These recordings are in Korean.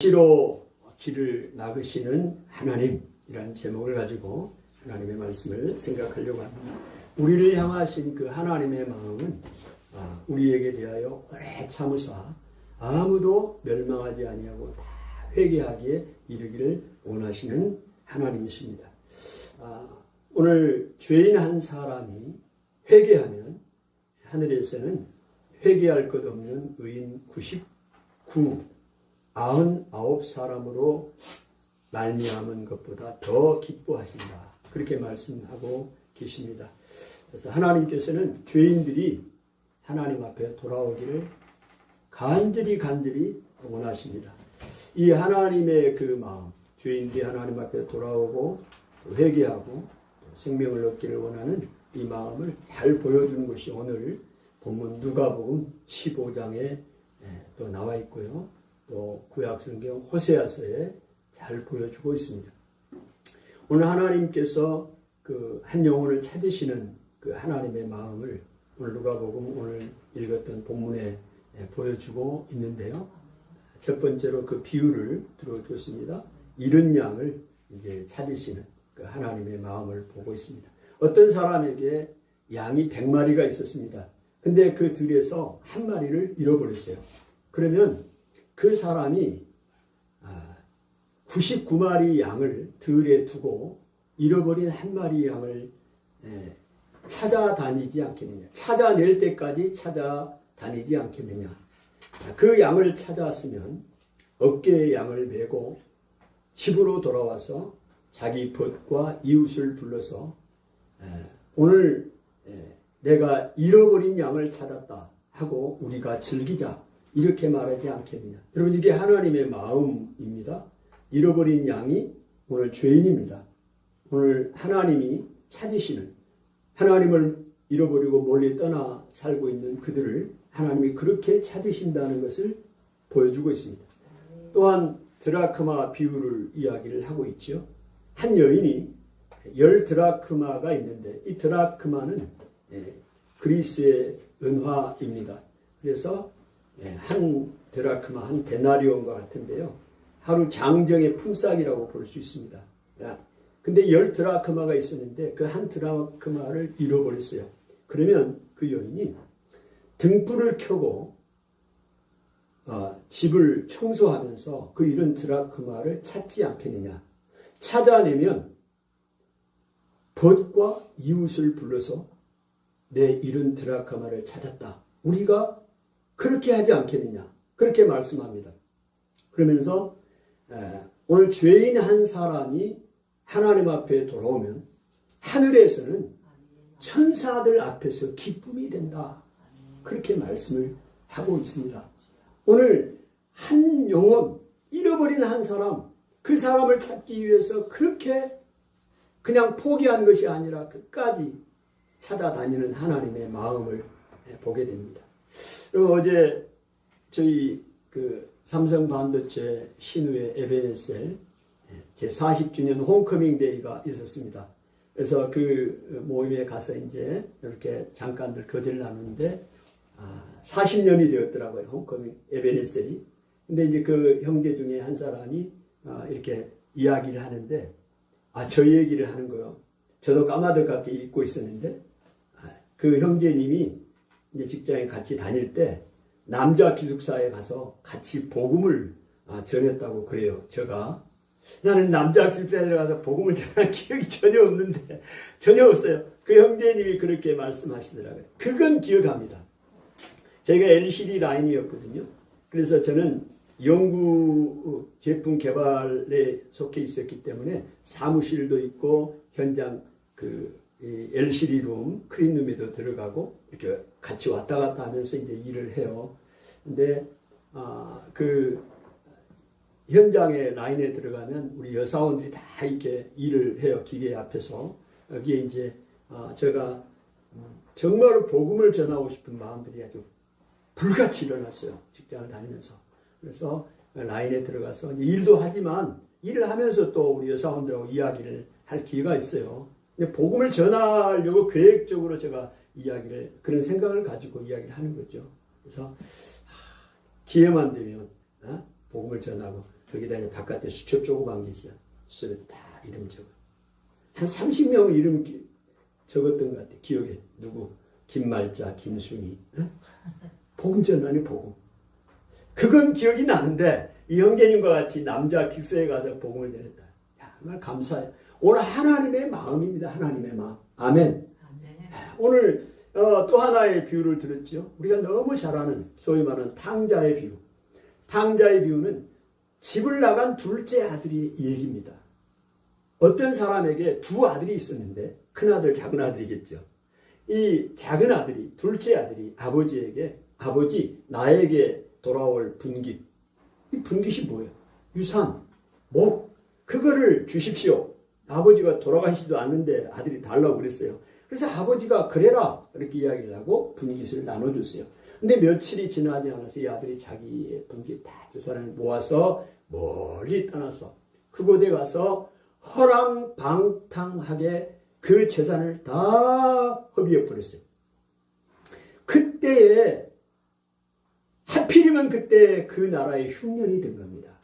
억지로 길을 막으시는 하나님이라는 제목을 가지고 하나님의 말씀을 생각하려고 합니다. 우리를 향하신 그 하나님의 마음은 우리에게 대하여 오래 참으사 아무도 멸망하지 아니하고 다 회개하기에 이르기를 원하시는 하나님이십니다. 오늘 죄인 한 사람이 회개하면 하늘에서는 회개할 것 없는 의인 99사람으로 말미암은 것보다 더 기뻐하신다. 그렇게 말씀하고 계십니다. 그래서 하나님께서는 죄인들이 하나님 앞에 돌아오기를 간절히 원하십니다. 이 하나님의 그 마음, 죄인들이 하나님 앞에 돌아오고 회개하고 생명을 얻기를 원하는 이 마음을 잘 보여주는 것이 오늘 본문 누가복음 15장에 또 나와 있고요. 또 구약성경 호세아서에 잘 보여주고 있습니다. 오늘 하나님께서 그 한 영혼을 찾으시는 그 하나님의 마음을 오늘 누가복음 오늘 읽었던 본문에 보여주고 있는데요. 첫 번째로 그 비유를 들어줬습니다. 잃은 양을 이제 찾으시는 그 하나님의 마음을 보고 있습니다. 어떤 사람에게 양이 100마리가 있었습니다. 근데 그 들에서 한 마리를 잃어버렸어요. 그러면 그 사람이 99마리 양을 들에 두고 잃어버린 한 마리 양을 찾아다니지 않겠느냐. 찾아낼 때까지 찾아다니지 않겠느냐. 그 양을 찾았으면 어깨에 양을 메고 집으로 돌아와서 자기 벗과 이웃을 불러서 오늘 내가 잃어버린 양을 찾았다 하고 우리가 즐기자. 이렇게 말하지 않겠느냐. 여러분 이게 하나님의 마음입니다. 잃어버린 양이 오늘 죄인입니다. 오늘 하나님이 찾으시는 하나님을 잃어버리고 멀리 떠나 살고 있는 그들을 하나님이 그렇게 찾으신다는 것을 보여주고 있습니다. 또한 드라크마 비유를 이야기를 하고 있죠. 한 여인이 10드라크마가 있는데 이 드라크마는 그리스의 은화입니다. 그래서 한 드라크마, 한 데나리온과 같은데요. 하루 장정의 품삯이라고 볼 수 있습니다. 근데 10드라크마가 있었는데 그 한 드라크마를 잃어버렸어요. 그러면 그 여인이 등불을 켜고 집을 청소하면서 그 잃은 드라크마를 찾지 않겠느냐. 찾아내면 벗과 이웃을 불러서 내 잃은 드라크마를 찾았다. 우리가 그렇게 하지 않겠느냐. 그렇게 말씀합니다. 그러면서 오늘 죄인 한 사람이 하나님 앞에 돌아오면 하늘에서는 천사들 앞에서 기쁨이 된다. 그렇게 말씀을 하고 있습니다. 오늘 한 영혼, 잃어버린 한 사람, 그 사람을 찾기 위해서 그렇게 그냥 포기한 것이 아니라 끝까지 찾아다니는 하나님의 마음을 보게 됩니다. 그리고 어제 저희 그 삼성 반도체 신우의 에베네셀 제 40주년 홈커밍 데이가 있었습니다. 그래서 그 모임에 가서 이제 이렇게 잠깐들 거절 나누는데 40년이 되었더라고요. 홈커밍 에베네셀이. 근데 이제 그 형제 중에 한 사람이 이렇게 이야기를 하는데 저 얘기를 하는 거요. 저도 까마득하게 잊고 있었는데 그 형제님이 이제 직장에 같이 다닐 때 남자 기숙사에 가서 같이 복음을 전했다고 그래요. 나는 남자 기숙사에 들어가서 복음을 전한 기억이 전혀 없는데 전혀 없어요. 그 형제님이 그렇게 말씀하시더라고요. 그건 기억합니다. 제가 LCD 라인이었거든요. 그래서 저는 연구 제품 개발에 속해 있었기 때문에 사무실도 있고 현장 LCD 룸, 클린룸에도 들어가고 이렇게 같이 왔다 갔다 하면서 이제 일을 해요. 근데 그 현장의 라인에 들어가면 우리 여사원들이 다 이렇게 일을 해요. 기계 앞에서. 여기에 이제 제가 정말 복음을 전하고 싶은 마음들이 아주 불같이 일어났어요. 직장을 다니면서. 그래서 라인에 들어가서 이제 일도 하지만 일을 하면서 또 우리 여사원들하고 이야기를 할 기회가 있어요. 근데 복음을 전하려고 계획적으로 제가 그런 생각을 가지고 이야기를 하는 거죠. 그래서 기회만 되면 복음을 전하고 거기다 바깥에 수첩 조그만 게 있어요. 수첩에 다 이름 적어. 한 30명 이름 적었던 것 같아. 기억에. 누구? 김말자, 김순희. 어? 복음전 아니 복음. 그건 기억이 나는데 이 형제님과 같이 남자 기수에 가서 복음을 전했다. 야, 정말 감사해요. 오늘 하나님의 마음입니다. 하나님의 마음. 아멘. 오늘 또 하나의 비유를 들었죠. 우리가 너무 잘 아는 소위 말하는 탕자의 비유. 탕자의 비유는 집을 나간 둘째 아들이 얘기입니다. 어떤 사람에게 두 아들이 있었는데 큰아들 작은아들이겠죠. 이 작은아들이 둘째 아들이 아버지에게 아버지 나에게 돌아올 분깃. 이 분깃이 뭐예요? 유산, 목 그거를 주십시오. 아버지가 돌아가시지도 않는데 아들이 달라고 그랬어요. 그래서 아버지가 그래라 이렇게 이야기를 하고 분깃을 나눠줬어요. 근데 며칠이 지나지 않아서 이 아들이 자기의 분깃 다 재산을 모아서 멀리 떠나서 그곳에 가서 허랑방탕하게 그 재산을 다 허비해 버렸어요. 그때에 하필이면 그때 그 나라에 흉년이 든 겁니다.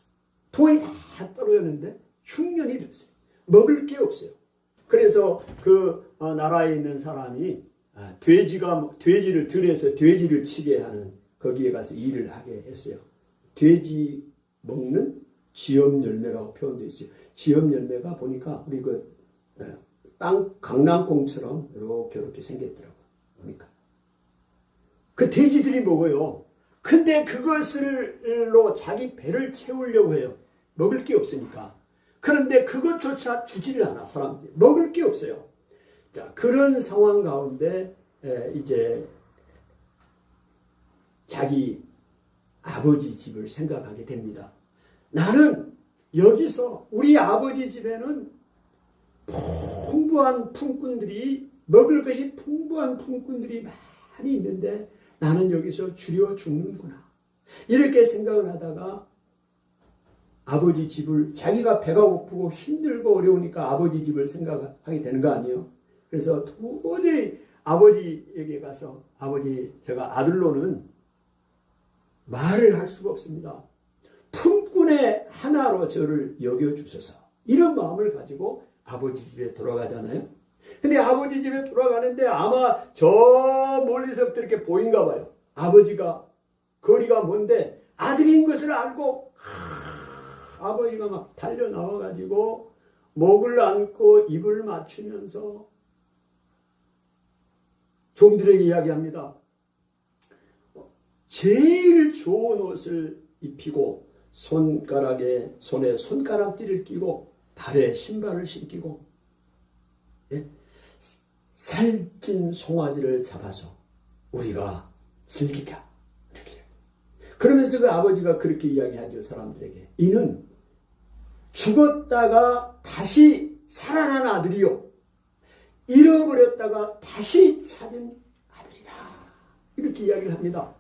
돈이 다 떨어졌는데 흉년이 들었어요. 먹을 게 없어요. 그래서 그 나라에 있는 사람이 돼지를 들여서 돼지를 치게 하는 거기에 가서 일을 하게 했어요. 돼지 먹는 지엽 열매라고 표현되어 있어요. 지엽 열매가 보니까 우리 땅 강낭콩처럼 이렇게 생겼더라고요. 보니까 그 돼지들이 먹어요. 근데 그것을로 자기 배를 채우려고 해요. 먹을 게 없으니까. 그런데 그것조차 주지를 않아 사람들이. 먹을 게 없어요. 자, 그런 상황 가운데 이제 자기 아버지 집을 생각하게 됩니다. 나는 여기서 우리 아버지 집에는 풍부한 품꾼들이 먹을 것이 풍부한 품꾼들이 많이 있는데 나는 여기서 줄여 죽는구나. 이렇게 생각을 하다가 아버지 집을 자기가 배가 고프고 힘들고 어려우니까 아버지 집을 생각하게 되는 거 아니에요. 그래서 도저히 아버지에게 가서 아버지 제가 아들로는 말을 할 수가 없습니다. 품꾼의 하나로 저를 여겨주소서. 이런 마음을 가지고 아버지 집에 돌아가잖아요. 근데 아버지 집에 돌아가는데 아마 저 멀리서부터 이렇게 보인가 봐요. 아버지가 거리가 먼데 아들인 것을 알고 아버지가 막 달려 나와가지고 목을 안고 입을 맞추면서 종들에게 이야기합니다. 제일 좋은 옷을 입히고 손에 손가락띠를 끼고 발에 신발을 신기고 살찐 송아지를 잡아서 우리가 즐기자. 이렇게. 그러면서 그 아버지가 그렇게 이야기하죠. 사람들에게. 이는 죽었다가 다시 살아난 아들이요. 잃어버렸다가 다시 찾은 아들이다. 이렇게 이야기를 합니다.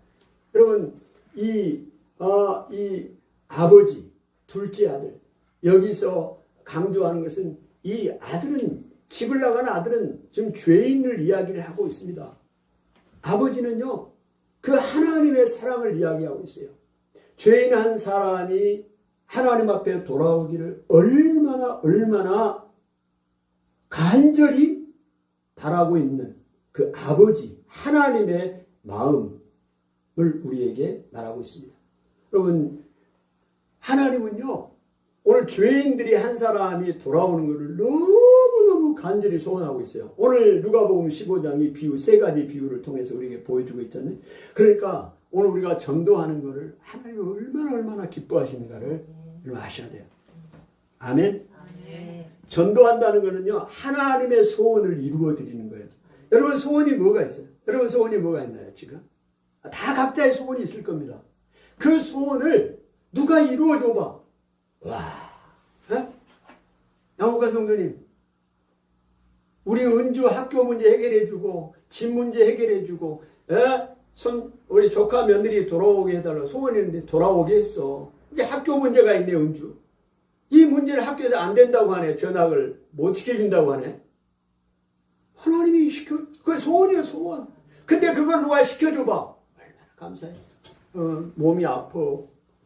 여러분 이 아버지 둘째 아들 여기서 강조하는 것은 이 아들은 집을 나간 아들은 지금 죄인을 이야기를 하고 있습니다. 아버지는요 그 하나님의 사랑을 이야기하고 있어요. 죄인 한 사람이 하나님 앞에 돌아오기를 얼마나 간절히 바라고 있는 그 아버지 하나님의 마음을 우리에게 말하고 있습니다. 여러분 하나님은요 오늘 죄인들이 한 사람이 돌아오는 것을 너무너무 간절히 소원하고 있어요. 오늘 누가복음 15장이 비유 세 가지 비유를 통해서 우리에게 보여주고 있잖아요. 그러니까 오늘 우리가 전도하는 것을 하나님이 얼마나 기뻐하시는가를 아셔야 돼요. 아멘? 아멘. 전도한다는 것은요 하나님의 소원을 이루어 드리는 거예요. 여러분 소원이 뭐가 있어요? 여러분 소원이 뭐가 있나요 지금? 다 각자의 소원이 있을 겁니다. 그 소원을 누가 이루어 줘봐. 와, 양호가 성도님, 우리 은주 학교 문제 해결해주고, 집 문제 해결해주고, 우리 조카 며느리 돌아오게 해달라고 소원했는데 돌아오게 했어. 이제 학교 문제가 있네, 은주. 이 문제를 학교에서 안 된다고 하네. 전학을 못 시켜준다고 하네. 하나님이 그게 소원이야, 소원. 근데 그걸 누가 시켜줘봐. 얼마나 감사해. 몸이 아파,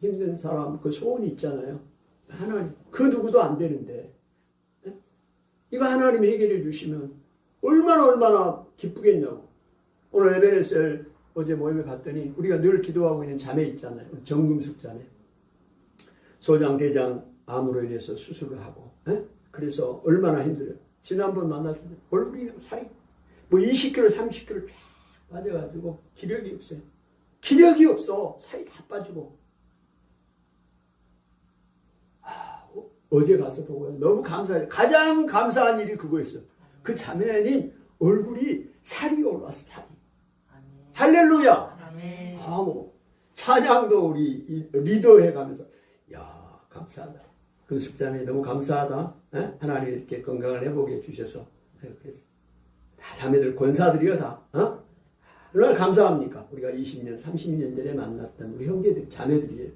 힘든 사람, 그 소원이 있잖아요. 하나님, 그 누구도 안 되는데. 이거 하나님이 해결해 주시면 얼마나 기쁘겠냐고. 오늘 에베네셀 어제 모임에 갔더니 우리가 늘 기도하고 있는 자매 있잖아요. 정금숙 자매. 소장, 대장 암으로 인해서 수술을 하고. 그래서 얼마나 힘들어요. 지난번 만났을 때 얼굴이 살이 뭐 20kg, 30kg 쫙 빠져가지고 기력이 없어요. 기력이 없어. 살이 다 빠지고. 어제 가서 보고요. 너무 감사해요. 가장 감사한 일이 그거였어요. 그 자매님 얼굴이 살이 올라왔어. 살이. 할렐루야. 뭐 찬양도 우리 리더 해가면서 야 감사하다. 그 숙자매 너무 감사하다. 하나님 이렇게 건강을 회복해 주셔서 그래서 다 자매들 권사들이요 다. 얼마나 감사합니까? 우리가 20년, 30년 전에 만났던 우리 형제들, 자매들이에요.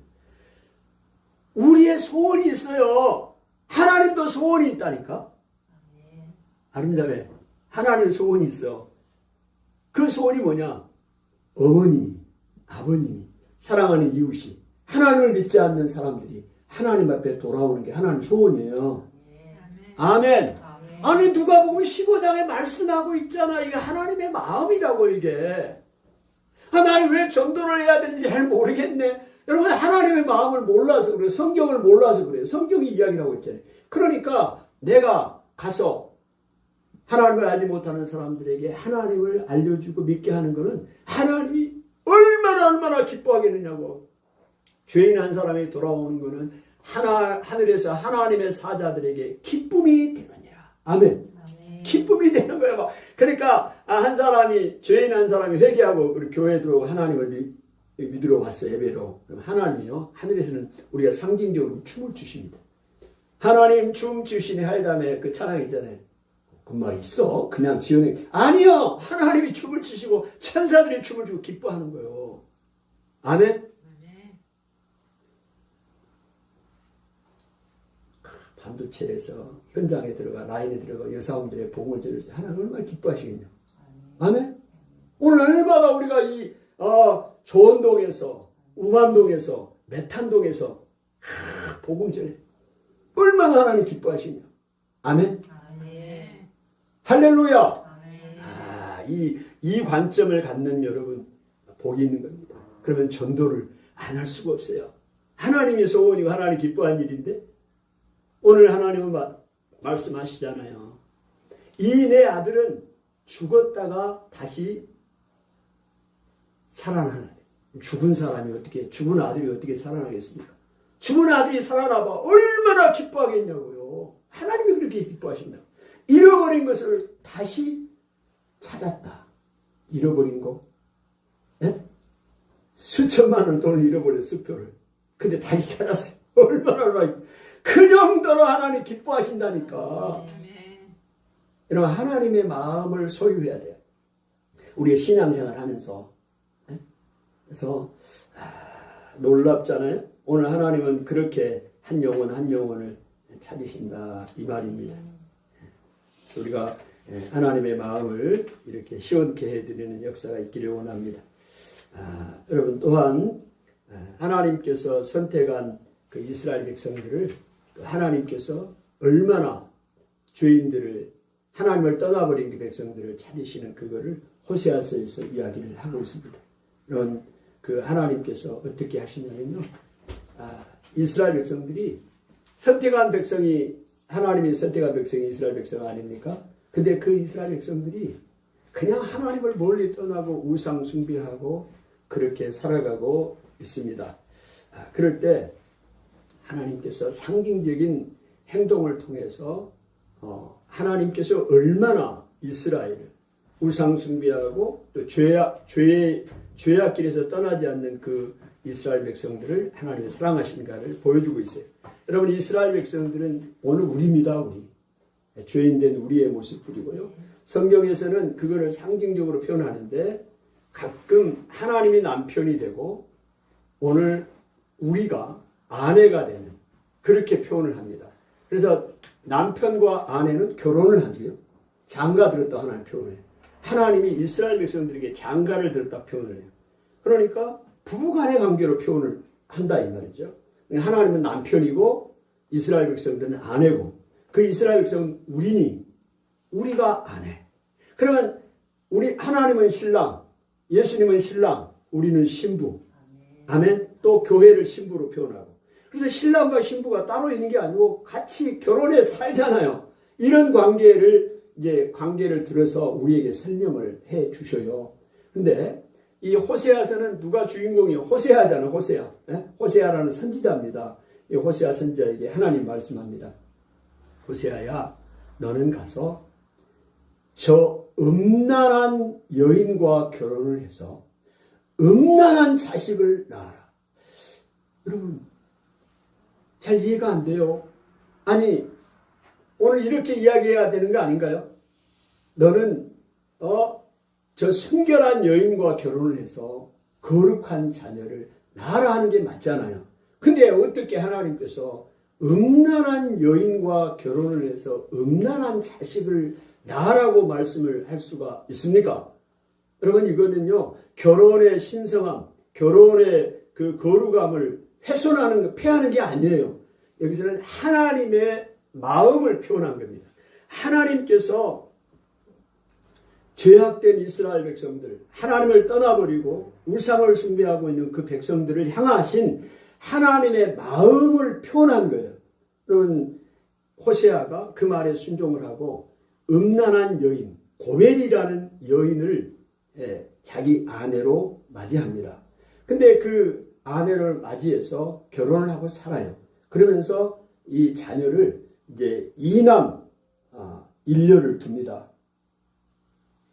우리의 소원이 있어요. 하나님도 소원이 있다니까. 아름자매, 하나님의 소원이 있어. 그 소원이 뭐냐? 어머님이, 아버님이, 사랑하는 이웃이, 하나님을 믿지 않는 사람들이 하나님 앞에 돌아오는 게 하나님 소원이에요. 아멘. 아니 누가 보면 15장에 말씀하고 있잖아. 이게 하나님의 마음이라고 이게. 하나님 왜 전도를 해야 되는지 잘 모르겠네. 여러분 하나님의 마음을 몰라서 그래요. 성경을 몰라서 그래요. 성경이 이야기라고 있잖아요. 그러니까 내가 가서 하나님을 알지 못하는 사람들에게 하나님을 알려주고 믿게 하는 것은 하나님이 얼마나 기뻐하겠느냐고. 죄인 한 사람이 돌아오는 것은 하늘에서 하나님의 사자들에게 기쁨이 되느니라. 아멘. 기쁨이 되는 거예요. 그러니까 한 사람이 죄인 한 사람이 회개하고 우리 교회에 들어오고 하나님을 믿으러 왔어. 예배로. 그럼 하나님이요 하늘에서는 우리가 상징적으로 춤을 추십니다. 하나님 춤 추시니 하이담에 그 찬양 있잖아요. 그 말이 있어. 그냥 지어내. 아니요. 하나님이 춤을 추시고 천사들이 춤을 추고 기뻐하는 거예요. 아멘. 반도체에서 현장에 들어가 라인에 들어가 여사원들의 복음을 전할 때 하나님 얼마나 기뻐하시겠냐. 아멘. 오늘 날마다 우리가 이 조원동에서 우만동에서 메탄동에서 복음 전해 얼마나 하나님 기뻐하시냐. 아멘. 할렐루야. 이 관점을 갖는 여러분 복이 있는 겁니다. 그러면 전도를 안 할 수가 없어요. 하나님의 소원이고 하나님 기뻐한 일인데 오늘 하나님은 말씀하시잖아요. 이 내 아들은 죽었다가 다시 살아나는. 죽은 사람이 어떻게, 죽은 아들이 어떻게 살아나겠습니까? 죽은 아들이 살아나봐 얼마나 기뻐하겠냐고요. 하나님이 그렇게 기뻐하신다고. 잃어버린 것을 다시 찾았다. 잃어버린 거. 네? 수천만 원 돈을 잃어버린 수표를. 근데 다시 찾았어요. 얼마나 그 정도로 하나님 기뻐하신다니까. 여러분 하나님의 마음을 소유해야 돼요. 우리의 신앙생활 하면서. 그래서 놀랍잖아요. 오늘 하나님은 그렇게 한 영혼을 찾으신다 이 말입니다. 우리가 하나님의 마음을 이렇게 시원케 해드리는 역사가 있기를 원합니다. 여러분 또한 하나님께서 선택한 그 이스라엘 백성들을 하나님께서 얼마나 죄인들을 하나님을 떠나버린 그 백성들을 찾으시는 그거를 호세아서에서 이야기를 하고 있습니다. 이런 그 하나님께서 어떻게 하시냐면요. 이스라엘 백성들이 선택한 백성이 하나님이 선택한 백성이 이스라엘 백성 아닙니까? 근데 그 이스라엘 백성들이 그냥 하나님을 멀리 떠나고 우상 숭배하고 그렇게 살아가고 있습니다. 그럴 때 하나님께서 상징적인 행동을 통해서 하나님께서 얼마나 이스라엘을 우상 숭배하고 또 죄악길에서 떠나지 않는 그 이스라엘 백성들을 하나님이 사랑하신가를 보여주고 있어요. 여러분 이스라엘 백성들은 오늘 우리입니다. 우리. 죄인된 우리의 모습들이고요. 성경에서는 그거를 상징적으로 표현하는데 가끔 하나님이 남편이 되고 오늘 우리가 아내가 되는 그렇게 표현을 합니다. 그래서 남편과 아내는 결혼을 한대요. 장가 들었다 하나님 표현해요. 하나님이 이스라엘 백성들에게 장가를 들었다 표현을 해요. 그러니까 부부간의 관계로 표현을 한다 이 말이죠. 하나님은 남편이고 이스라엘 백성들은 아내고 그 이스라엘 백성은 우리가 아내. 그러면 우리 하나님은 신랑, 예수님은 신랑, 우리는 신부. 아멘. 또 교회를 신부로 표현하고. 그래서 신랑과 신부가 따로 있는 게 아니고 같이 결혼해 살잖아요. 이런 관계를 들어서 우리에게 설명을 해 주셔요. 근데 이 호세아서는 누가 주인공이에요? 호세아잖아요. 호세아. 호세아라는 선지자입니다. 이 호세아 선지자에게 하나님 말씀합니다. 호세아야, 너는 가서 저 음란한 여인과 결혼을 해서 음란한 자식을 낳아라. 여러분, 잘 이해가 안 돼요. 아니, 오늘 이렇게 이야기해야 되는 거 아닌가요? 너는 저 순결한 여인과 결혼을 해서 거룩한 자녀를 낳아라 하는 게 맞잖아요. 근데 어떻게 하나님께서 음란한 여인과 결혼을 해서 음란한 자식을 낳으라고 말씀을 할 수가 있습니까? 여러분, 이거는요, 결혼의 신성함, 결혼의 그 거룩함을 폐하는 게 아니에요. 여기서는 하나님의 마음을 표현한 겁니다. 하나님께서 죄악된 이스라엘 백성들, 하나님을 떠나버리고 우상을 숭배하고 있는 그 백성들을 향하신 하나님의 마음을 표현한 거예요. 그러면 호세아가 그 말에 순종을 하고 음란한 여인, 고멜이라는 여인을 자기 아내로 맞이합니다. 근데 그 아내를 맞이해서 결혼을 하고 살아요. 그러면서 이 자녀를 이제 2남 1녀를 둡니다.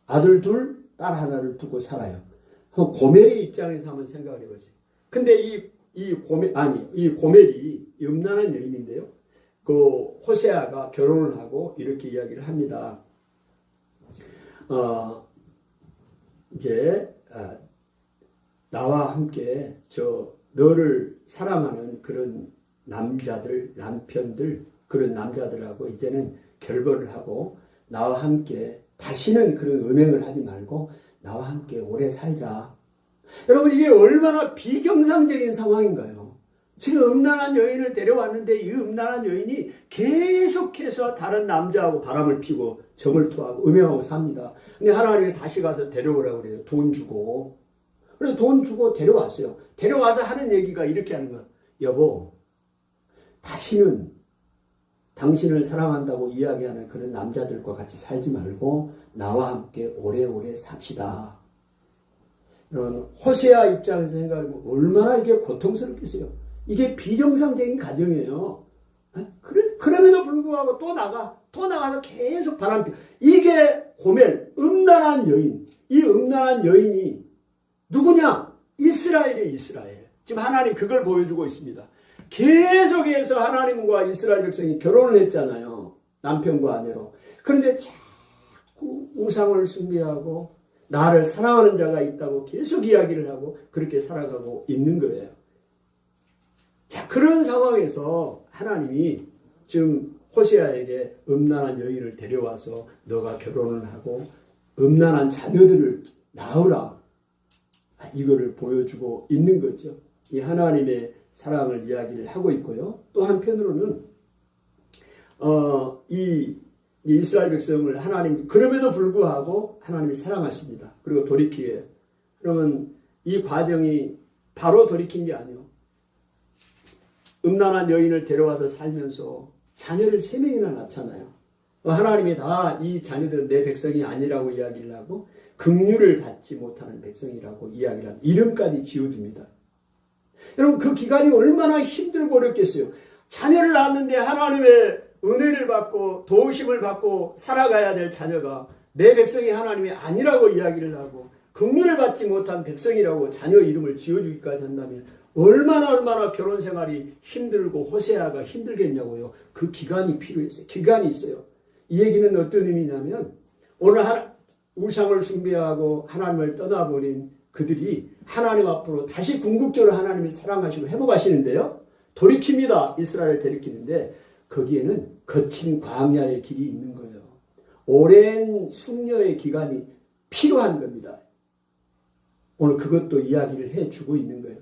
아들 둘, 딸 하나를 두고 살아요. 고멜의 입장에서 한번 생각을 해보세요. 근데 이 고멜이 음란한 여인인데요. 그 호세아가 결혼을 하고 이렇게 이야기를 합니다. 이제 나와 함께 너를 사랑하는 그런 남편들, 그런 남자들하고 이제는 결별을 하고 나와 함께 다시는 그런 음행을 하지 말고 나와 함께 오래 살자. 여러분, 이게 얼마나 비정상적인 상황인가요? 지금 음란한 여인을 데려왔는데 이 음란한 여인이 계속해서 다른 남자하고 바람을 피고 정을 토하고 음행하고 삽니다. 근데 하나님이 다시 가서 데려오라고 그래요. 돈 주고. 그래서 돈 주고 데려왔어요. 데려와서 하는 얘기가 이렇게 하는 거예요. 여보, 다시는 당신을 사랑한다고 이야기하는 그런 남자들과 같이 살지 말고 나와 함께 오래오래 삽시다. 이런 호세아 입장에서 생각하면 얼마나 이게 고통스럽겠어요. 이게 비정상적인 가정이에요. 그럼에도 불구하고 또 나가서 계속 바람피. 이게 고멜, 음란한 여인. 이 음란한 여인이 누구냐? 이스라엘. 지금 하나님 그걸 보여주고 있습니다. 계속해서 하나님과 이스라엘 백성이 결혼을 했잖아요. 남편과 아내로. 그런데 자꾸 우상을 숭배하고 나를 사랑하는 자가 있다고 계속 이야기를 하고 그렇게 살아가고 있는 거예요. 자, 그런 상황에서 하나님이 지금 호세아에게 음란한 여인을 데려와서 너가 결혼을 하고 음란한 자녀들을 낳으라. 이거를 보여주고 있는 거죠. 이 하나님의 사랑을 이야기를 하고 있고요. 또 한편으로는 이 이스라엘 백성을 하나님 그럼에도 불구하고 하나님이 사랑하십니다. 그리고 돌이키게. 그러면 이 과정이 바로 돌이킨 게 아니에요. 음란한 여인을 데려와서 살면서 자녀를 3명이나 낳잖아요. 하나님이 다 이 자녀들은 내 백성이 아니라고 이야기를 하고 긍휼을 받지 못하는 백성이라고 이야기를 하고 이름까지 지어줍니다. 여러분, 그 기간이 얼마나 힘들고 어렵겠어요. 자녀를 낳았는데 하나님의 은혜를 받고 도우심을 받고 살아가야 될 자녀가 내 백성이 하나님이 아니라고 이야기를 하고 긍휼을 받지 못한 백성이라고 자녀 이름을 지어주기까지 한다면 얼마나 결혼 생활이 힘들고 호세아가 힘들겠냐고요. 그 기간이 필요했어요. 기간이 있어요. 이 얘기는 어떤 의미냐면 오늘 우상을 숭배하고 하나님을 떠나버린 그들이 하나님 앞으로 다시 궁극적으로 하나님이 사랑하시고 회복하시는데요. 돌이킵니다. 이스라엘을 돌이키는데 거기에는 거친 광야의 길이 있는 거예요. 오랜 숙녀의 기간이 필요한 겁니다. 오늘 그것도 이야기를 해주고 있는 거예요.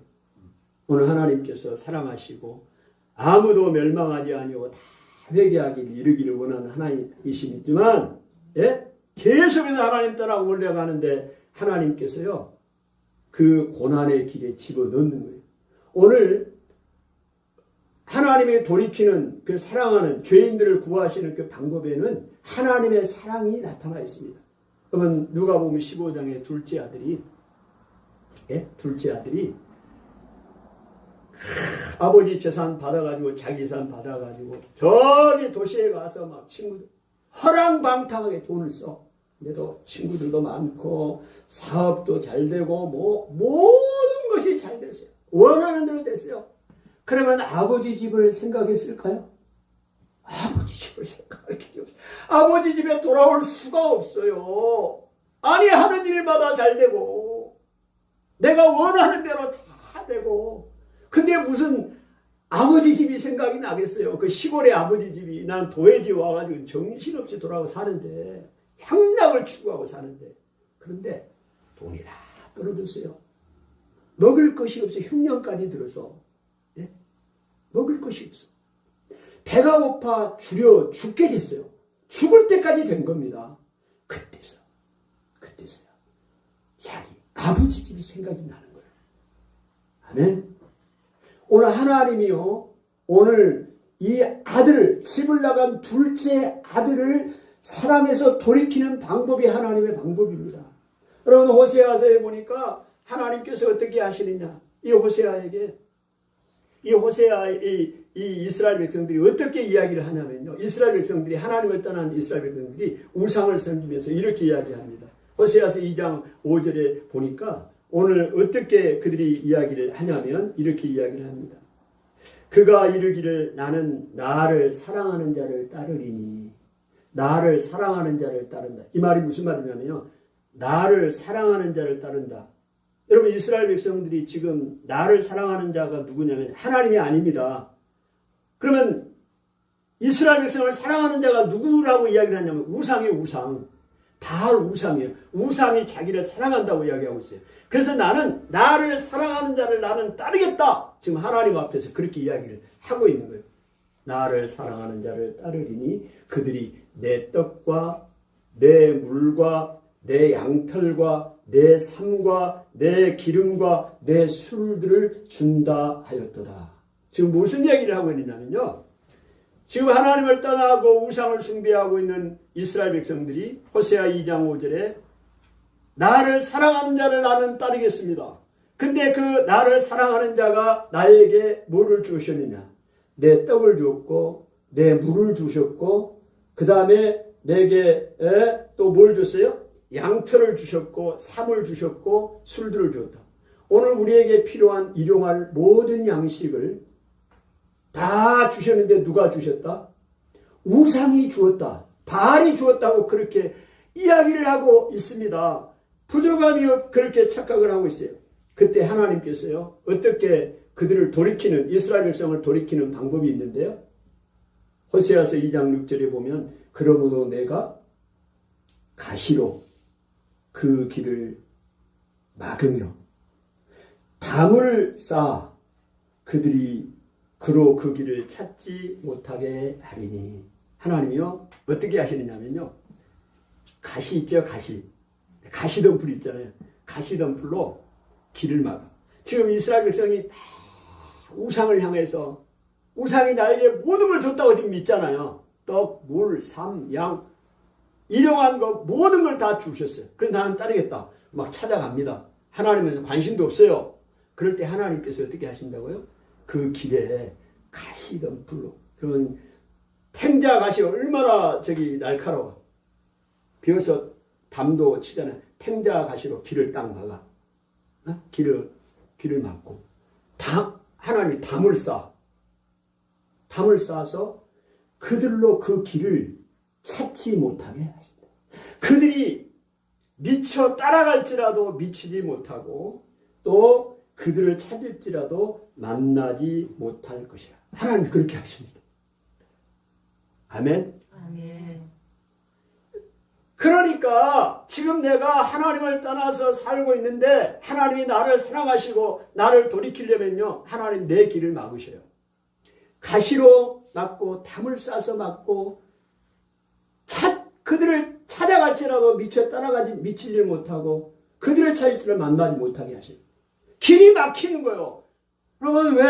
오늘 하나님께서 사랑하시고 아무도 멸망하지 아니하고 다 회개하기를 이르기를 원하는 하나님이시지만 예? 계속해서 하나님 따라 올라가는데 하나님께서요 그 고난의 길에 집어넣는 거예요. 오늘 하나님의 돌이키는 그 사랑하는 죄인들을 구하시는 그 방법에는 하나님의 사랑이 나타나 있습니다. 그러면 누가복음 15장의 둘째 아들이 아버지 재산 받아가지고 자기 재산 받아가지고 저기 도시에 가서 막 친구들 허랑방탕하게 돈을 써. 근데도 친구들도 많고 사업도 잘 되고 뭐 모든 것이 잘 됐어요. 원하는 대로 됐어요. 그러면 아버지 집을 생각했을까요? 아버지 집을 생각할 길이 없어요. 아버지 집에 돌아올 수가 없어요. 아니 하는 일마다 잘 되고 내가 원하는 대로 다 되고 근데 무슨 아버지 집이 생각이 나겠어요. 그 시골의 아버지 집이 난 도회지 와가지고 정신없이 돌아가고 사는데 향락을 추구하고 사는데 그런데 돈이 다 떨어졌어요. 먹을 것이 없어 흉년까지 들어서 먹을 것이 없어. 배가 고파 줄여 죽게 됐어요. 죽을 때까지 된 겁니다. 그때서야 자기 아버지 집이 생각이 나는 거예요. 아멘. 오늘 하나님이요 오늘 이 아들을 집을 나간 둘째 아들을 사랑해서 돌이키는 방법이 하나님의 방법입니다. 여러분 호세아서에 보니까 하나님께서 어떻게 하시느냐 이 호세아에게 이 이스라엘 백성들이 어떻게 이야기를 하냐면요. 이스라엘 백성들이 하나님을 떠난 이스라엘 백성들이 우상을 섬기면서 이렇게 이야기합니다. 호세아서 2장 5절에 보니까 오늘 어떻게 그들이 이야기를 하냐면 이렇게 이야기를 합니다. 그가 이르기를 나는 나를 사랑하는 자를 따르리니 나를 사랑하는 자를 따른다. 이 말이 무슨 말이냐면요. 나를 사랑하는 자를 따른다. 여러분 이스라엘 백성들이 지금 나를 사랑하는 자가 누구냐면 하나님이 아닙니다. 그러면 이스라엘 백성을 사랑하는 자가 누구라고 이야기를 하냐면 우상이에요. 우상. 바알 우상이에요. 우상이 자기를 사랑한다고 이야기하고 있어요. 그래서 나는 나를 사랑하는 자를 나는 따르겠다. 지금 하나님 앞에서 그렇게 이야기를 하고 있는 거예요. 나를 사랑하는 자를 따르리니 그들이 내 떡과 내 물과 내 양털과 내 삶과 내 기름과 내 술들을 준다 하였도다. 지금 무슨 얘기를 하고 있느냐면요. 지금 하나님을 떠나고 우상을 숭배하고 있는 이스라엘 백성들이 호세아 2장 5절에 나를 사랑하는 자를 나는 따르겠습니다. 근데 그 나를 사랑하는 자가 나에게 뭐를 주셨느냐. 내 떡을 주었고 내 물을 주셨고 그 다음에 내게 또 뭘 줬어요? 양털을 주셨고 삶을 주셨고 술들을 주었다. 오늘 우리에게 필요한 일용할 모든 양식을 다 주셨는데 누가 주셨다? 우상이 주었다. 바알이 주었다고 그렇게 이야기를 하고 있습니다. 부족함이 그렇게 착각을 하고 있어요. 그때 하나님께서요. 어떻게 그들을 돌이키는 이스라엘 백성을 돌이키는 방법이 있는데요. 호세아서 2장 6절에 보면 그러므로 내가 가시로 그 길을 막으며 담을 쌓아 그들이 그로 그 길을 찾지 못하게 하리니 하나님이요 어떻게 하시느냐면요 가시 있죠 가시덤불 있잖아요 가시덤불로 길을 막아 지금 이스라엘 백성이 우상을 향해서 우상이 나에게 모든 걸 줬다고 지금 믿잖아요 떡, 물, 삶, 양 일용한 거 모든 걸 다 주셨어요. 그래서 나는 따르겠다. 막 찾아갑니다. 하나님은 관심도 없어요. 그럴 때 하나님께서 어떻게 하신다고요? 그 길에 가시덤불로. 그러면 탱자 가시 얼마나 날카로워. 비어서 담도 치잖아요. 탱자 가시로 길을 딱 막아. 길을 막고. 하나님이 담을 쌓아. 담을 쌓아서 그들로 그 길을 찾지 못하게 하신다. 그들이 미쳐 따라갈지라도 미치지 못하고 또 그들을 찾을지라도 만나지 못할 것이라. 하나님이 그렇게 하십니다. 아멘. 아멘. 그러니까 지금 내가 하나님을 떠나서 살고 있는데 하나님이 나를 사랑하시고 나를 돌이키려면요. 하나님 내 길을 막으셔요. 가시로 막고 담을 싸서 막고 그들을 찾아갈지라도 미쳐 따라가지 미치지 못하고 그들을 찾을지를 만나지 못하게 하시고 길이 막히는 거예요. 그러면 왜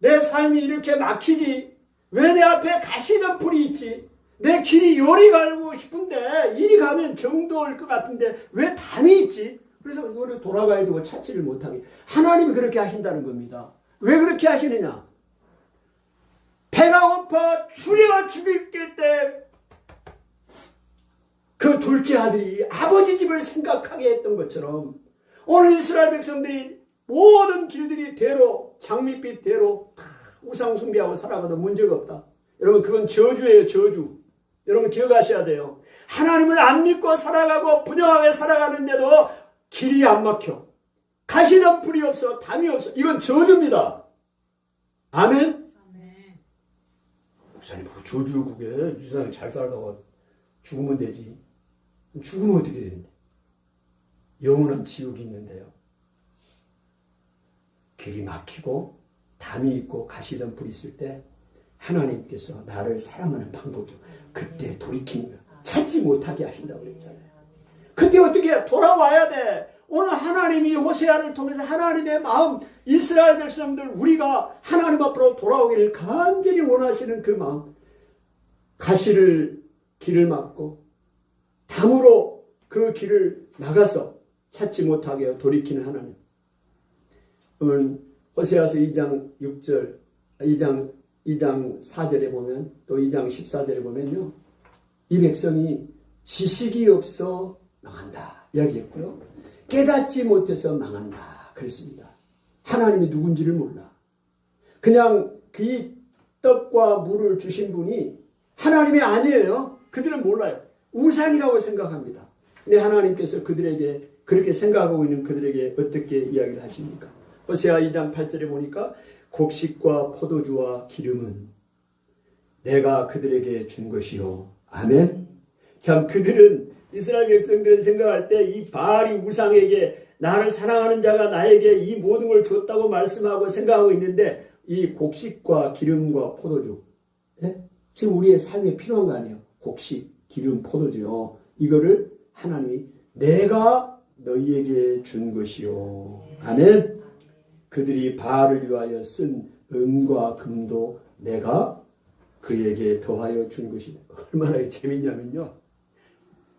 내 삶이 이렇게 막히지? 왜 내 앞에 가시던 불이 있지? 내 길이 요리 가고 싶은데 이리 가면 정도 올 것 같은데 왜 담이 있지? 그래서 그거를 돌아가야 되고 찾지를 못하게. 하나님이 그렇게 하신다는 겁니다. 왜 그렇게 하시느냐? 배가 고파 줄여 죽일 때 그 둘째 아들이 아버지 집을 생각하게 했던 것처럼 오늘 이스라엘 백성들이 모든 길들이 대로 장밋빛 대로 다 우상 숭배하고 살아가도 문제가 없다. 여러분 그건 저주예요. 저주. 여러분 기억하셔야 돼요. 하나님을 안 믿고 살아가고 부정하게 살아가는데도 길이 안 막혀. 가시던 불이 없어. 담이 없어. 이건 저주입니다. 아멘? 목사님 그 저주국에 이 세상에 잘 살다가 죽으면 되지. 죽으면 어떻게 되는데? 영원한 지옥이 있는데요. 길이 막히고 담이 있고 가시던 불이 있을 때 하나님께서 나를 사랑하는 방법이 그때 돌이키는 거야. 찾지 못하게 하신다고 그랬잖아요. 그때 어떻게 돌아와야 돼? 오늘 하나님이 호세아를 통해서 하나님의 마음, 이스라엘 백성들 우리가 하나님 앞으로 돌아오기를 간절히 원하시는 그 마음, 가시를 길을 막고 담으로 그 길을 막아서 찾지 못하게 돌이키는 하나님. 오늘 호세아서 2장 6절, 2장 4절에 보면 또 2장 14절에 보면요. 이 백성이 지식이 없어 망한다 이야기했고요. 깨닫지 못해서 망한다 그랬습니다. 하나님이 누군지를 몰라. 그냥 그 떡과 물을 주신 분이 하나님이 아니에요. 그들은 몰라요. 우상이라고 생각합니다. 근데 하나님께서 그들에게 그렇게 생각하고 있는 그들에게 어떻게 이야기를 하십니까? 호세아 2장 8절에 보니까 곡식과 포도주와 기름은 내가 그들에게 준 것이요. 아멘. 참 그들은 이스라엘 백성들은 생각할 때 이 바알이 우상에게 나를 사랑하는 자가 나에게 이 모든 걸 줬다고 말씀하고 생각하고 있는데 이 곡식과 기름과 포도주 네? 지금 우리의 삶에 필요한 거 아니에요. 곡식, 기름, 포도주요. 이거를 하나님이 내가 너희에게 준 것이요. 아멘. 그들이 바알을 위하여 쓴 은과 금도 내가 그에게 더하여 준 것이다. 얼마나 재밌냐면요.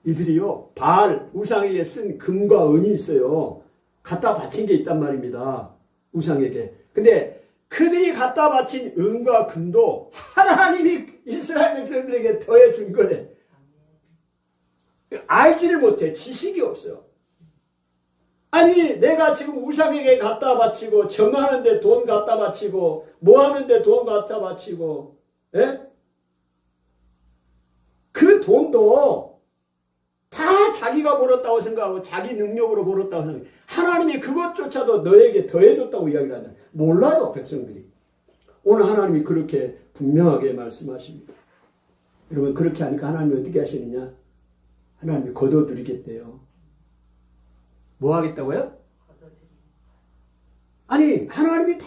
이들이요, 바알, 우상에게 쓴 금과 은이 있어요. 갖다 바친 게 있단 말입니다. 우상에게. 근데 그들이 갖다 바친 은과 금도 하나님이 이스라엘 백성들에게 더해 준 거래. 알지를 못해. 지식이 없어요. 아니 내가 지금 우상에게 갖다 바치고 정하는데 돈 갖다 바치고 뭐 하는데 돈 갖다 바치고 예? 그 돈도 다 자기가 벌었다고 생각하고 자기 능력으로 벌었다고 생각해요. 하나님이 그것조차도 너에게 더해줬다고 이야기를 하잖아요. 몰라요 백성들이. 오늘 하나님이 그렇게 분명하게 말씀하십니다. 여러분 그렇게 하니까 하나님이 어떻게 하시느냐. 하나님이 거둬드리겠대요. 뭐 하겠다고요? 아니 하나님이 다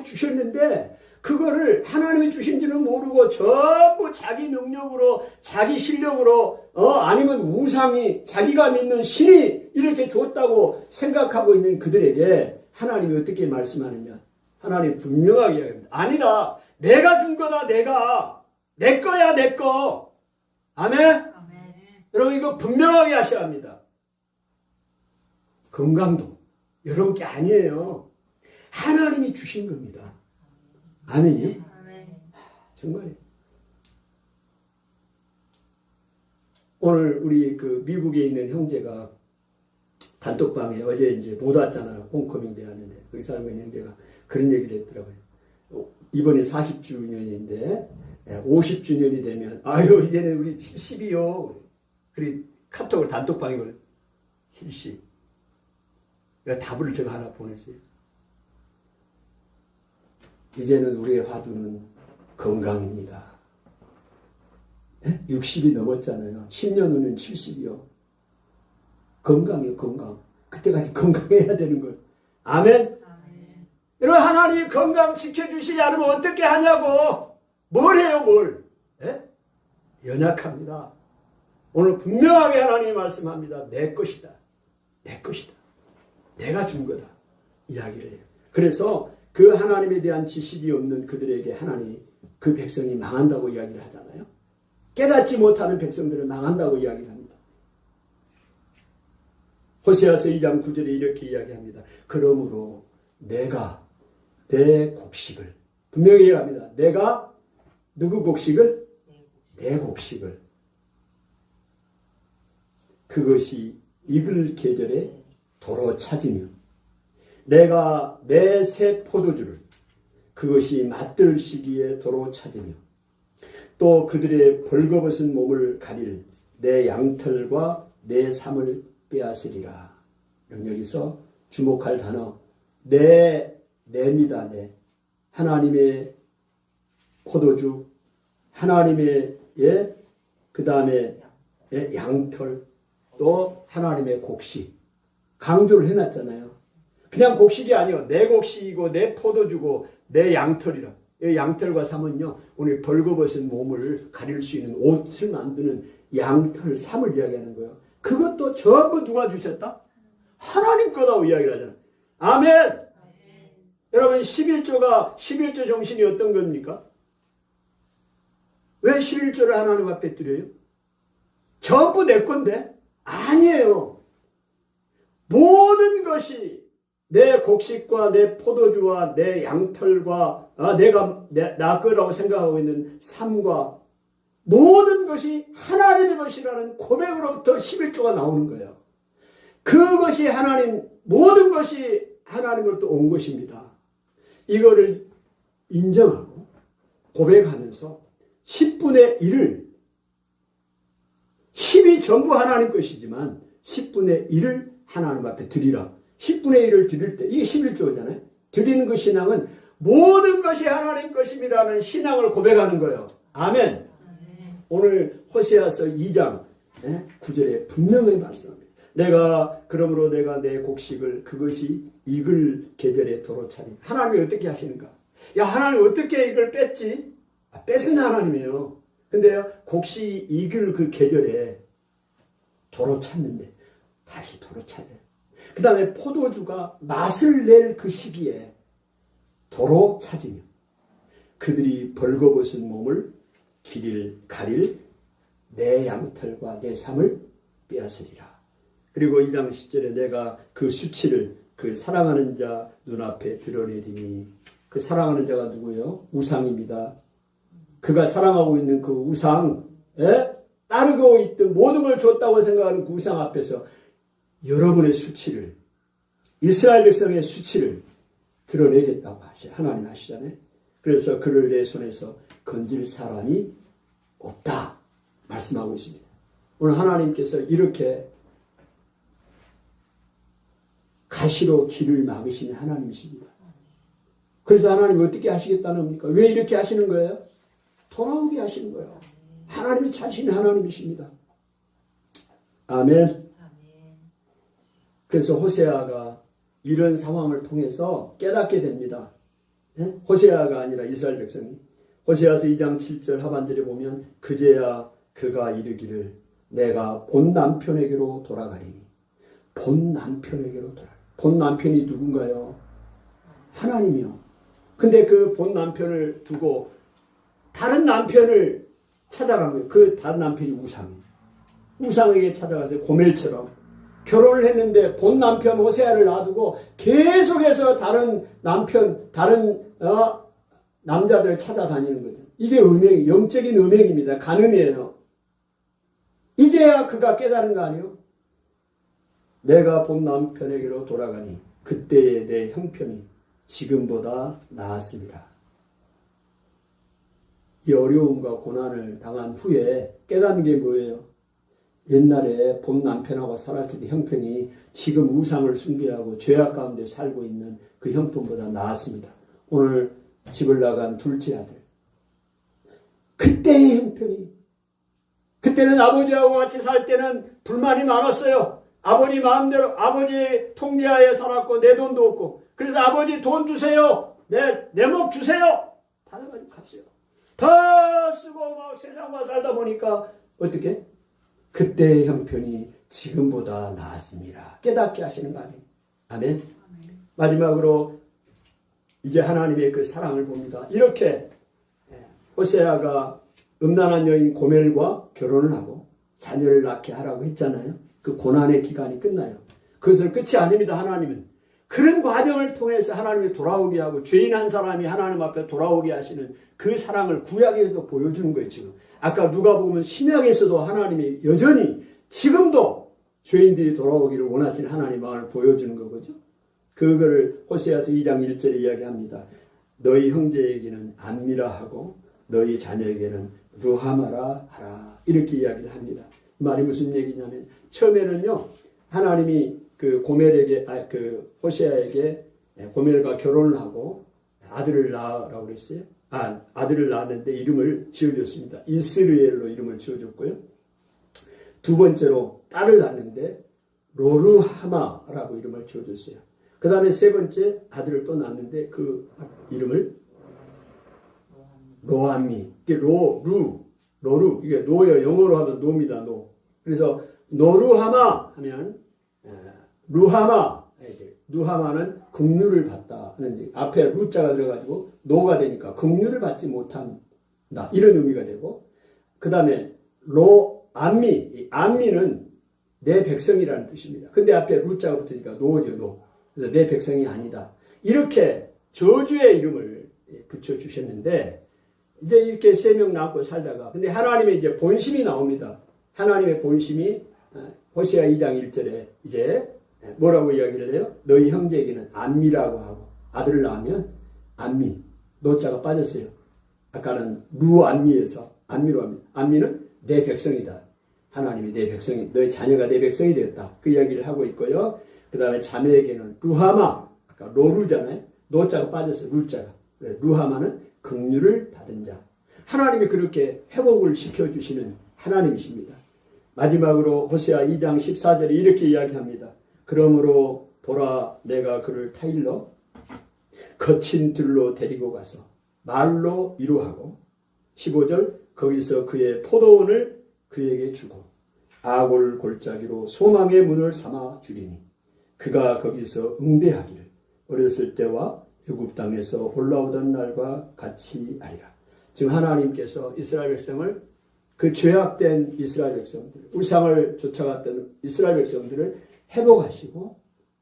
주셨는데 그거를 하나님이 주신지는 모르고 전부 자기 능력으로 자기 실력으로 아니면 우상이 자기가 믿는 신이 이렇게 줬다고 생각하고 있는 그들에게 하나님이 어떻게 말씀하느냐. 하나님 분명하게 이야기합니다. 아니다. 내가 준 거다. 내 거야 내 거. 아멘? 아멘. 여러분 이거 분명하게 하셔야 합니다. 건강도 여러분 게 아니에요. 하나님이 주신 겁니다. 아멘이요? 아멘. 정말이에요. 오늘 우리 그 미국에 있는 형제가 단톡방에 어제 이제 못 왔잖아요. 홈커밍 대하는데 거기 살고 있는 형제가 그런 얘기를 했더라고요. 이번에 40주년인데 50주년이 되면 아유 이제는 우리 70이요. 그리 카톡을 단톡방에 보내 70. 내가 답을 제가 하나 보냈어요. 이제는 우리의 화두는 건강입니다. 네? 60이 넘었잖아요. 10년 후는 70이요. 건강이요, 건강. 그때까지 건강해야 되는 거예요. 아멘? 아멘. 여러분, 하나님이 건강 지켜주시지 않으면 어떻게 하냐고. 뭘 해요, 뭘? 예? 연약합니다. 오늘 분명하게 하나님이 말씀합니다. 내 것이다. 내 것이다. 내가 준 거다. 이야기를 해요. 그래서 그 하나님에 대한 지식이 없는 그들에게 하나님이 그 백성이 망한다고 이야기를 하잖아요. 깨닫지 못하는 백성들은 망한다고 이야기를 합니다. 호세아서 2장 9절에 이렇게 이야기합니다. 그러므로 내가 내 곡식을, 분명히 얘기합니다. 내가 누구 곡식을? 내 곡식을. 그것이 익을 계절에 도로 찾으며 내가 내 새 포도주를 그것이 맛들 시기에 도로 찾으며 또 그들의 벌거벗은 몸을 가릴 내 양털과 내 삶을 빼앗으리라. 여기서 주목할 단어 내입니다. 내. 하나님의 포도주, 하나님의 그 다음에 양털, 또 하나님의 곡식. 강조를 해놨잖아요. 그냥 곡식이 아니요. 내 곡식이고 내 포도주고 내 양털이라. 이 양털과 삼은요, 오늘 벌거벗은 몸을 가릴 수 있는 옷을 만드는 양털, 삼을 이야기하는 거예요. 그것도 전부 누가 주셨다? 하나님 거라고 이야기를 하잖아요. 아멘! 여러분, 11조 정신이 어떤 겁니까? 왜 11조를 하나님 앞에 드려요? 전부 내 건데? 아니에요. 모든 것이 내 곡식과 내 포도주와 내 양털과 내가 나 거라고 생각하고 있는 삶과 모든 것이 하나님의 것이라는 고백으로부터 11조가 나오는 거예요. 그것이 하나님, 모든 것이 하나님으로부터 온 것입니다. 이거를 인정하고 고백하면서 10분의 1을 10이 전부 하나님 것이지만 10분의 1을 하나님 앞에 드리라. 10분의 1을 드릴 때 이게 11조잖아요. 드리는 그 신앙은 모든 것이 하나님 것임이라는 신앙을 고백하는 거예요. 아멘. 오늘 호세아서 2장 9절에 분명히 말씀합니다. 그러므로 내가 내 곡식을 그것이 익을 계절에 도로 차림. 하나님이 어떻게 하시는가? 야, 하나님 어떻게 이걸 뺐지? 뺏은 하나님이에요. 근데요, 곡식이 익을 그 계절에 도로 찾는데 다시 도로 찾아요. 그 다음에 포도주가 맛을 낼 그 시기에 도로 찾으며 그들이 벌거벗은 몸을 가릴 내 양털과 내 삶을 빼앗으리라. 그리고 2장 10절에 내가 그 수치를 그 사랑하는 자 눈앞에 드러내리니, 그 사랑하는 자가 누구예요? 우상입니다. 그가 사랑하고 있는 그 우상, 따르고 있던 모든 걸 줬다고 생각하는 그 우상 앞에서 여러분의 수치를, 이스라엘 백성의 수치를 드러내겠다고 하나님 하시잖아요. 그래서 그를 내 손에서 건질 사람이 없다 말씀하고 있습니다. 오늘 하나님께서 이렇게 가시로 길을 막으시는 하나님이십니다. 그래서 하나님 어떻게 하시겠다는 겁니까? 왜 이렇게 하시는 거예요? 돌아오게 하시는 거예요. 하나님이 찾으시는 하나님이십니다. 아멘. 그래서 호세아가 이런 상황을 통해서 깨닫게 됩니다. 호세아가 아니라 이스라엘 백성이. 호세아서 2장 7절 하반절에 보면 그제야 그가 이르기를 내가 본 남편에게로 돌아가리니. 본 남편에게로 돌아가리니. 본 남편이 누군가요? 하나님이요. 근데 그 본 남편을 두고 다른 남편을 찾아간 거예요. 그 다른 남편이 우상이에요. 우상에게 찾아가서 고멜처럼 결혼을 했는데 본 남편 호세아를 놔두고 계속해서 다른 남편, 다른 남자들을 찾아다니는 거죠. 이게 음행, 영적인 음행입니다. 간음이에요. 이제야 그가 깨달은 거 아니에요? 내가 본 남편에게로 돌아가니 그때의 내 형편이 지금보다 나았습니다. 이 어려움과 고난을 당한 후에 깨닫는 게 뭐예요? 옛날에 본 남편하고 살았을 때 형편이 지금 우상을 숭배하고 죄악 가운데 살고 있는 그 형편보다 나았습니다. 오늘 집을 나간 둘째 아들. 그때의 형편이, 그때는 아버지하고 같이 살 때는 불만이 많았어요. 아버지 마음대로 아버지 통제하에 살았고 내 돈도 없고 그래서 아버지 돈 주세요. 내 목 주세요. 받아가지고 갔어요. 다 쓰고 막 세상과 살다 보니까 어떻게? 그때의 형편이 지금보다 나았습니다. 깨닫게 하시는 거 아니에요. 아멘. 마지막으로 이제 하나님의 그 사랑을 봅니다. 이렇게 호세아가 음란한 여인 고멜과 결혼을 하고 자녀를 낳게 하라고 했잖아요. 그 고난의 기간이 끝나요. 그것은 끝이 아닙니다. 하나님은 그런 과정을 통해서 하나님이 돌아오게 하고 죄인 한 사람이 하나님 앞에 돌아오게 하시는 그 사랑을 구약에서도 보여주는 거예요. 지금 아까 누가 보면 신약에서도 하나님이 여전히 지금도 죄인들이 돌아오기를 원하시는 하나님의 마음을 보여주는 거거죠. 그거를 호세아서 2장 1절에 이야기합니다. 너희 형제에게는 안미라 하고 너희 자녀에게는 루하마라 하라. 이렇게 이야기를 합니다. 이 말이 무슨 얘기냐면 처음에는요. 하나님이 그 고멜에게 그 호세아에게 고멜과 결혼을 하고 아들을 낳으라고 그랬어요. 아들을 낳았는데 이름을 지어줬습니다. 이스라엘로 이름을 지어줬고요. 두 번째로 딸을 낳았는데 로르하마라고 이름을 지어줬어요. 그 다음에 세 번째 아들을 또 낳았는데 그 이름을 로암미. 이게 노루. 이게 노예요. 영어로 하면 노입니다. 노. 그래서 노루하마 하면 루하마는 긍휼을 받다 하는데 앞에 루자가 들어가지고 노가 되니까 긍휼을 받지 못한다. 이런 의미가 되고 그 다음에 로암미. 암미는 내 백성이라는 뜻입니다. 근데 앞에 루자가 붙으니까 노죠. 노. 그래서 내 백성이 아니다. 이렇게 저주의 이름을 붙여주셨는데 이제 이렇게 3명 낳고 살다가 근데 하나님의 이제 본심이 나옵니다. 하나님의 본심이 호세아 2장 1절에 이제 뭐라고 이야기를 해요? 너희 형제에게는 안미라고 하고 아들을 낳으면 안미 노자가 빠졌어요. 아까는 루안미에서 안미로 합니다. 안미는 내 백성이다. 하나님이 내 백성이 너희 자녀가 내 백성이 되었다. 그 이야기를 하고 있고요. 그 다음에 자매에게는 루하마 아까 로루잖아요. 노자가 빠졌어요. 루자가 루하마는 긍휼을 받은 자. 하나님이 그렇게 회복을 시켜주시는 하나님이십니다. 마지막으로 호세아 2장 14절에 이렇게 이야기합니다. 그러므로 보라 내가 그를 타일러 거친 들로 데리고 가서 말로 위로하고 15절 거기서 그의 포도원을 그에게 주고 아골 골짜기로 소망의 문을 삼아 주리니 그가 거기서 응대하기를 어렸을 때와 애굽 땅에서 올라오던 날과 같이 하리라. 지금 하나님께서 이스라엘 백성을 그 죄악된 이스라엘 백성들 우상을 쫓아갔던 이스라엘 백성들을 회복하시고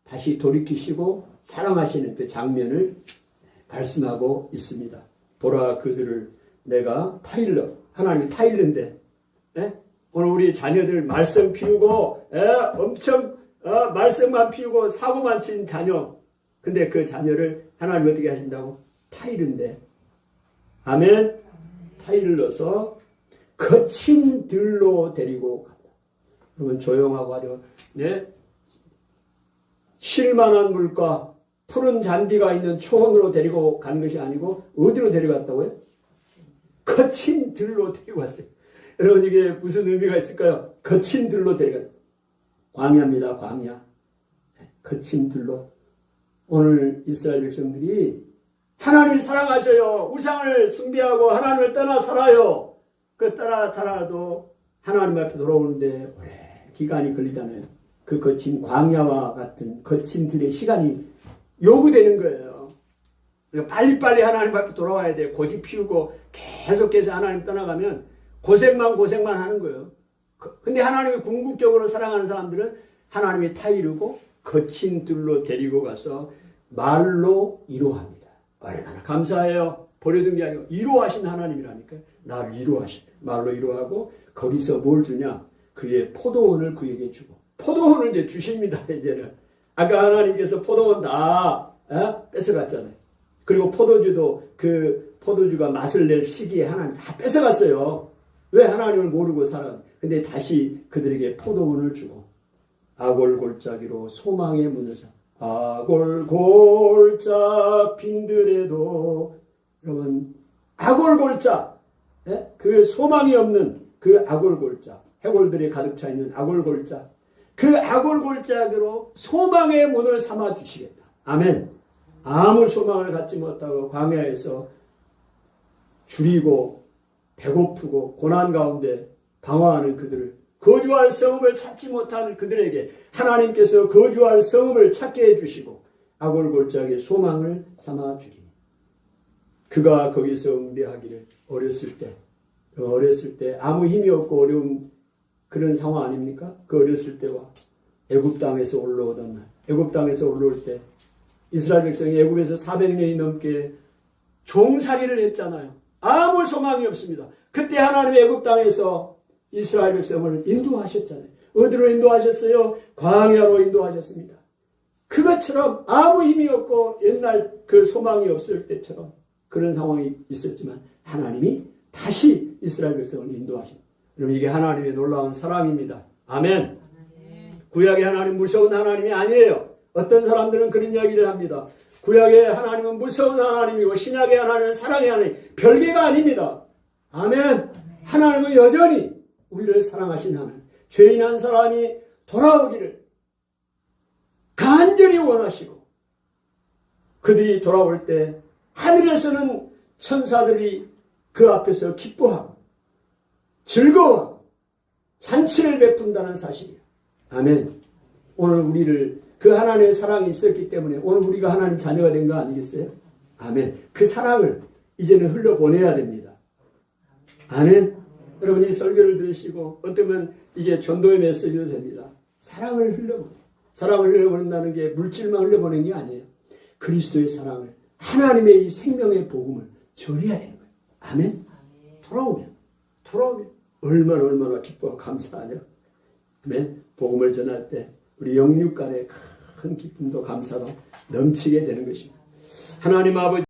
다시 돌이키시고 사랑하시는 그 장면을 말씀하고 있습니다. 보라 그들을 내가 타일러 하나님이 타일러인데 오늘 우리 자녀들 말씀 피우고 엄청 말씀만 피우고 사고만 친 자녀 근데 그 자녀를 하나님 어떻게 하신다고? 타일인데 아멘. 타일러서 거친 들로 데리고 간다. 여러분 조용하고 아주 쉴만한 물과 푸른 잔디가 있는 초원으로 데리고 간 것이 아니고 어디로 데려갔다고요? 거친 들로 데리고 왔어요. 여러분 이게 무슨 의미가 있을까요? 거친 들로 데려갔다. 광야입니다. 광야. 거친 들로. 오늘 이스라엘 백성들이 하나님이 사랑하셔요. 우상을 숭배하고 하나님을 떠나 살아요. 그 떠나 살아도 하나님 앞에 돌아오는데 오래 기간이 걸리잖아요. 그 거친 광야와 같은 거친 들의 시간이 요구되는 거예요. 그러니까 빨리빨리 하나님 앞에 돌아와야 돼요. 고집 피우고 계속해서 하나님 떠나가면 고생만 하는 거예요. 근데 하나님이 궁극적으로 사랑하는 사람들은 하나님이 타이르고 거친 들로 데리고 가서 말로 위로합니다. 얼마나 감사해요. 버려둔 게 아니고 위로하신 하나님이라니까요. 나를 위로하신 말로 위로하고 거기서 뭘 주냐? 그의 포도원을 그에게 주고 포도원을 이제 주십니다. 이제는 아까 하나님께서 포도원 다 뺏어갔잖아요. 그리고 포도주도 그 포도주가 맛을 낼 시기에 하나님 다 뺏어갔어요. 왜 하나님을 모르고 살아? 근데 다시 그들에게 포도원을 주고 아골 골짜기로 소망의 문을 사. 아골 골짜 빈들에도 여러분 아골 골짜 그 소망이 없는 그 아골 골짜 해골들이 가득 차 있는 아골 골짜 그 아골골짜기로 소망의 문을 삼아 주시겠다. 아멘. 아무 소망을 갖지 못하고 광야에서 줄이고 배고프고 고난 가운데 방황하는 그들을, 거주할 성읍을 찾지 못하는 그들에게 하나님께서 거주할 성읍을 찾게 해주시고 아골골짜기의 소망을 삼아 주리니, 그가 거기서 응대하기를, 어렸을 때 아무 힘이 없고 어려운 그런 상황 아닙니까? 그 어렸을 때와 애굽 땅에서 올라오던 날, 애굽 땅에서 올라올 때 이스라엘 백성이 애굽에서 400년이 넘게 종살이를 했잖아요. 아무 소망이 없습니다. 그때 하나님이 애굽 땅에서 이스라엘 백성을 인도하셨잖아요. 어디로 인도하셨어요? 광야로 인도하셨습니다. 그것처럼 아무 힘이 없고 옛날 그 소망이 없을 때처럼 그런 상황이 있었지만 하나님이 다시 이스라엘 백성을 인도하십니다. 여러분, 이게 하나님의 놀라운 사랑입니다. 아멘. 구약의 하나님 무서운 하나님이 아니에요. 어떤 사람들은 그런 이야기를 합니다. 구약의 하나님은 무서운 하나님이고 신약의 하나님은 사랑의 하나님, 별개가 아닙니다. 아멘. 하나님은 여전히 우리를 사랑하신 하나님, 죄인 한 사람이 돌아오기를 간절히 원하시고, 그들이 돌아올 때 하늘에서는 천사들이 그 앞에서 기뻐하고 즐거워하고 잔치를 베푼다는 사실이에요. 아멘. 오늘 우리를 그 하나님의 사랑이 있었기 때문에 오늘 우리가 하나님 자녀가 된 거 아니겠어요? 아멘. 그 사랑을 이제는 흘려보내야 됩니다. 아멘. 여러분, 이 설교를 들으시고 어쩌면 이게 전도의 메시지도 됩니다. 사랑을 흘려보낸다는 게 물질만 흘려보내는 게 아니에요. 그리스도의 사랑을, 하나님의 이 생명의 복음을 전해야 되는 거예요. 아멘. 돌아오면 얼마나 기뻐하고 감사하냐. 아멘. 복음을 전할 때 우리 영육 간의 큰 기쁨도 감사도 넘치게 되는 것입니다. 하나님 아버지,